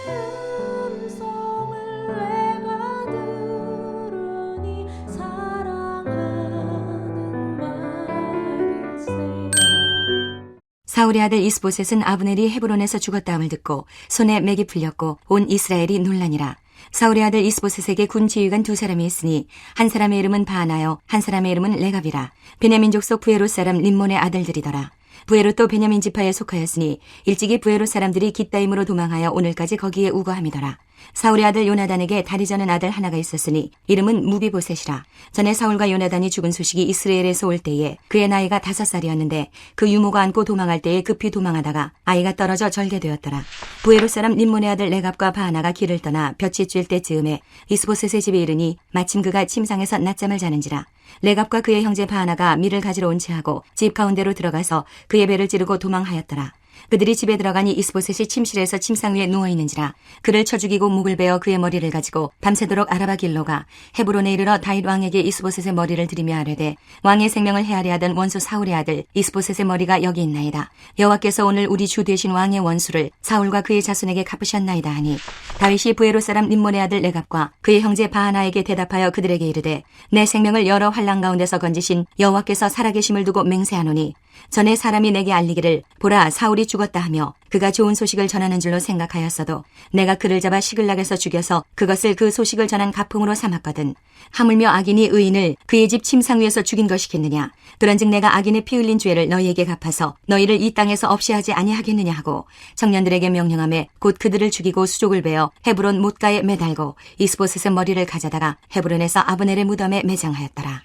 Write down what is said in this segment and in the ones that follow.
음성을 내가 들으니 사랑하는 말일세. 사울의 아들 이스보셋은 아브넬이 헤브론에서 죽었다함을 듣고 손에 맥이 풀렸고 온 이스라엘이 놀라니라. 사울의 아들 이스보셋에게 군 지휘관 두 사람이 있으니 한 사람의 이름은 바하나요 한 사람의 이름은 레갑이라. 베냐민 족속 부에롯 사람 림몬의 아들들이더라. 부에롯도 베냐민 지파에 속하였으니 일찍이 부에롯 사람들이 깃다임으로 도망하여 오늘까지 거기에 우거함이더라. 사울의 아들 요나단에게 다리 저는 아들 하나가 있었으니 이름은 무비보셋이라. 전에 사울과 요나단이 죽은 소식이 이스라엘에서 올 때에 그의 나이가 5살이었는데 그 유모가 안고 도망할 때에 급히 도망하다가 아이가 떨어져 절개되었더라. 부에롯 사람 림몬의 아들 레갑과 바하나가 길을 떠나 볕이 쬐을 때즈음에 이스보셋의 집에 이르니 마침 그가 침상에서 낮잠을 자는지라. 레갑과 그의 형제 바하나가 밀을 가지러 온 채하고 집 가운데로 들어가서 그의 배를 찌르고 도망하였더라. 그들이 집에 들어가니 이스보셋이 침실에서 침상 위에 누워있는지라. 그를 쳐 죽이고 목을 베어 그의 머리를 가지고 밤새도록 아라바 길로 가 헤브론에 이르러 다윗 왕에게 이스보셋의 머리를 들이며 아뢰되 왕의 생명을 헤아려 하던 원수 사울의 아들 이스보셋의 머리가 여기 있나이다. 여호와께서 오늘 우리 주 되신 왕의 원수를 사울과 그의 자손에게 갚으셨나이다 하니 다윗이 부에롯 사람 림몬의 아들 레갑과 그의 형제 바하나에게 대답하여 그들에게 이르되 내 생명을 여러 환난 가운데서 건지신 여호와께서 살아계심을 두고 맹세하노니 전에 사람이 내게 알리기를 보라 사울이 죽었다 하며 그가 좋은 소식을 전하는 줄로 생각하였어도 내가 그를 잡아 시글락에서 죽여서 그것을 그 소식을 전한 가풍으로 삼았거든. 하물며 악인이 의인을 그의 집 침상 위에서 죽인 것이겠느냐. 그런즉 내가 악인의 피 흘린 죄를 너희에게 갚아서 너희를 이 땅에서 없이 하지 아니하겠느냐 하고 청년들에게 명령하며 곧 그들을 죽이고 수족을 베어 헤브론 못가에 매달고 이스보셋의 머리를 가져다가 헤브론에서 아브넬의 무덤에 매장하였더라.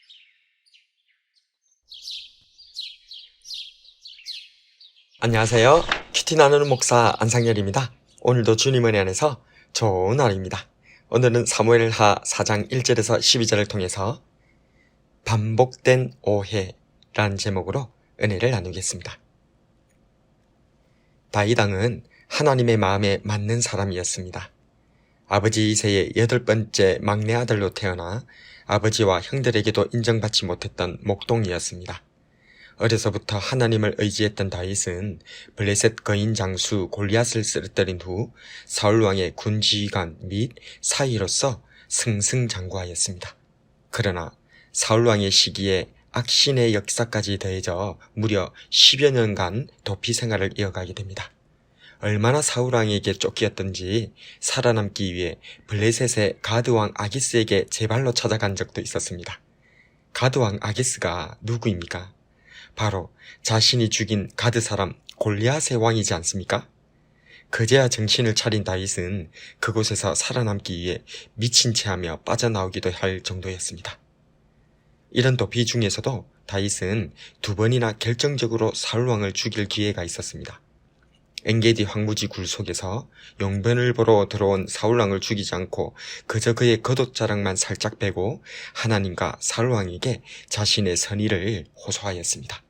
안녕하세요. 큐티 나누는 목사 안상열입니다. 오늘도 주님 은혜 안에서 좋은 날입니다. 오늘은 사무엘하 4장 1절에서 12절을 통해서 반복된 오해라는 제목으로 은혜를 나누겠습니다. 다윗 왕은 하나님의 마음에 맞는 사람이었습니다. 아버지 이새의 8번째 막내 아들로 태어나 아버지와 형들에게도 인정받지 못했던 목동이었습니다. 어려서부터 하나님을 의지했던 다윗은 블레셋 거인 장수 골리앗을 쓰러뜨린 후 사울왕의 군지휘관 및 사위로서 승승장구하였습니다. 그러나 사울왕의 시기에 악신의 역사까지 더해져 무려 10여 년간 도피 생활을 이어가게 됩니다. 얼마나 사울왕에게 쫓기었던지 살아남기 위해 블레셋의 가드왕 아기스에게 제발로 찾아간 적도 있었습니다. 가드왕 아기스가 누구입니까? 바로 자신이 죽인 가드 사람 골리앗의 왕이지 않습니까? 그제야 정신을 차린 다윗은 그곳에서 살아남기 위해 미친 체하며 빠져나오기도 할 정도였습니다. 이런 도피 중에서도 다윗은 2번이나 결정적으로 사울왕을 죽일 기회가 있었습니다. 엔게디 황무지 굴 속에서 용변을 보러 들어온 사울왕을 죽이지 않고 그저 그의 겉옷자락만 살짝 빼고 하나님과 사울왕에게 자신의 선의를 호소하였습니다.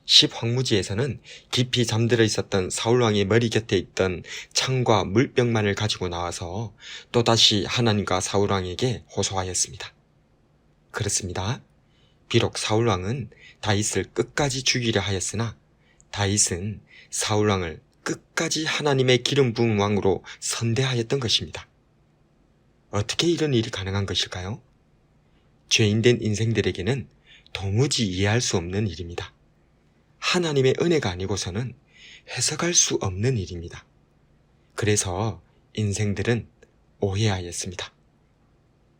10황무지에서는 깊이 잠들어 있었던 사울왕의 머리 곁에 있던 창과 물병만을 가지고 나와서 또다시 하나님과 사울왕에게 호소하였습니다. 그렇습니다. 비록 사울왕은 다윗을 끝까지 죽이려 하였으나 다윗은 사울왕을 끝까지 하나님의 기름 부은 왕으로 선대하였던 것입니다. 어떻게 이런 일이 가능한 것일까요? 죄인된 인생들에게는 도무지 이해할 수 없는 일입니다. 하나님의 은혜가 아니고서는 해석할 수 없는 일입니다. 그래서 인생들은 오해하였습니다.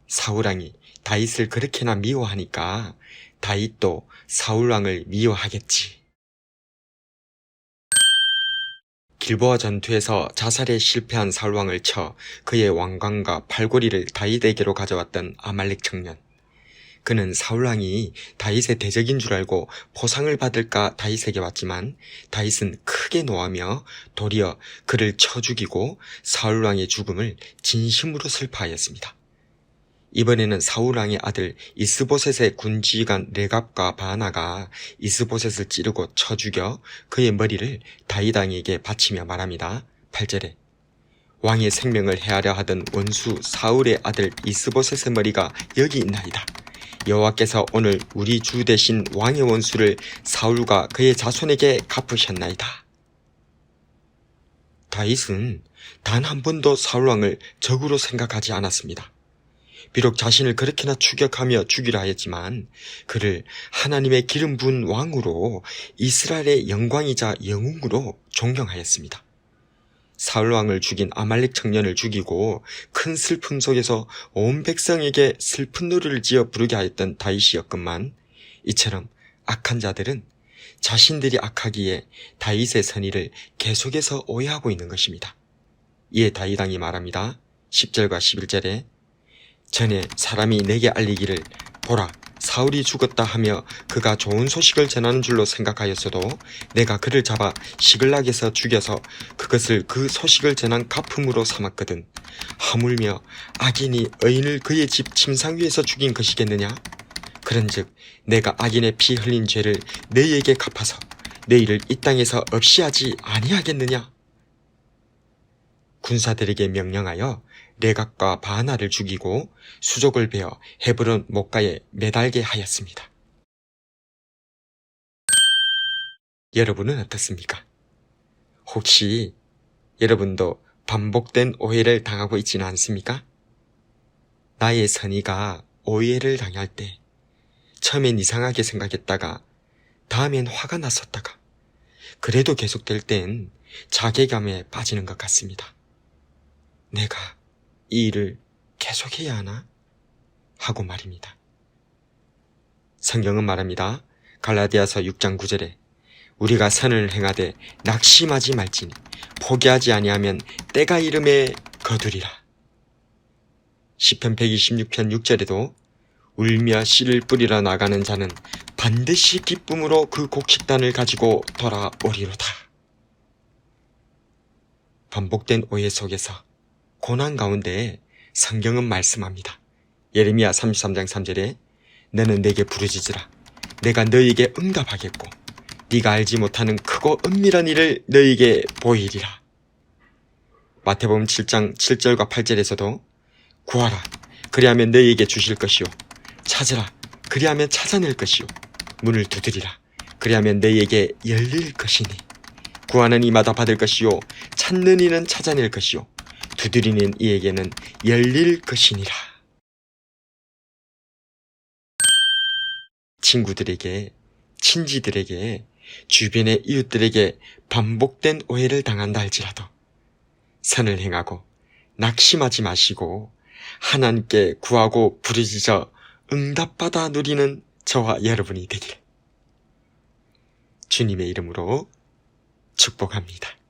사울왕이 다윗을 그렇게나 미워하니까 다윗도 사울왕을 미워하겠지. 길보아 전투에서 자살에 실패한 사울왕을 쳐 그의 왕관과 팔고리를 다윗에게로 가져왔던 아말렉 청년. 그는 사울왕이 다윗의 대적인 줄 알고 보상을 받을까 다윗에게 왔지만 다윗은 크게 노하며 도리어 그를 쳐 죽이고 사울왕의 죽음을 진심으로 슬퍼하였습니다. 이번에는 사울왕의 아들 이스보셋의 군지휘관 레갑과 바하나가 이스보셋을 찌르고 쳐 죽여 그의 머리를 다윗 왕에게 바치며 말합니다. 8절에 왕의 생명을 헤아려 하던 원수 사울의 아들 이스보셋의 머리가 여기 있나이다. 여호와께서 오늘 우리 주 대신 왕의 원수를 사울과 그의 자손에게 갚으셨나이다. 다윗은 단 한 번도 사울왕을 적으로 생각하지 않았습니다. 비록 자신을 그렇게나 추격하며 죽이려 하였지만 그를 하나님의 기름 부은 왕으로 이스라엘의 영광이자 영웅으로 존경하였습니다. 사울왕을 죽인 아말렉 청년을 죽이고 큰 슬픔 속에서 온 백성에게 슬픈 노래를 지어 부르게 하였던 다윗이었건만 이처럼 악한 자들은 자신들이 악하기에 다윗의 선의를 계속해서 오해하고 있는 것입니다. 이에 다윗 왕이 말합니다. 10절과 11절에 전에 사람이 내게 알리기를 보라 사울이 죽었다 하며 그가 좋은 소식을 전하는 줄로 생각하였어도 내가 그를 잡아 시글락에서 죽여서 그것을 그 소식을 전한 가품으로 삼았거든. 하물며 악인이 의인을 그의 집 침상 위에서 죽인 것이겠느냐? 그런즉 내가 악인의 피 흘린 죄를 너희에게 갚아서 너희를 이 땅에서 없이 하지 아니하겠느냐? 군사들에게 명령하여 레갑과 바하나를 죽이고 수족을 베어 헤브론 목가에 매달게 하였습니다. 여러분은 어떻습니까? 혹시 여러분도 반복된 오해를 당하고 있지는 않습니까? 나의 선의가 오해를 당할 때 처음엔 이상하게 생각했다가 다음엔 화가 났었다가 그래도 계속될 땐 자괴감에 빠지는 것 같습니다. 내가 이 일을 계속해야 하나? 하고 말입니다. 성경은 말합니다. 갈라디아서 6장 9절에 우리가 선을 행하되 낙심하지 말지니 포기하지 아니하면 때가 이름에 거두리라. 시편 126편 6절에도 울며 씨를 뿌리러 나가는 자는 반드시 기쁨으로 그 곡식단을 가지고 돌아오리로다. 반복된 오해 속에서 고난 가운데 성경은 말씀합니다. 예레미야 33장 3절에 너는 내게 부르짖으라. 내가 너희에게 응답하겠고 네가 알지 못하는 크고 은밀한 일을 너희에게 보이리라. 마태복음 7장 7절과 8절에서도 구하라. 그리하면 너희에게 주실 것이요. 찾으라. 그리하면 찾아낼 것이요. 문을 두드리라. 그리하면 너희에게 열릴 것이니 구하는 이마다 받을 것이요. 찾는 이는 찾아낼 것이요. 두드리는 이에게는 열릴 것이니라. 친구들에게, 친지들에게, 주변의 이웃들에게 반복된 오해를 당한다 할지라도 선을 행하고 낙심하지 마시고 하나님께 구하고 부르짖어 응답받아 누리는 저와 여러분이 되길 주님의 이름으로 축복합니다.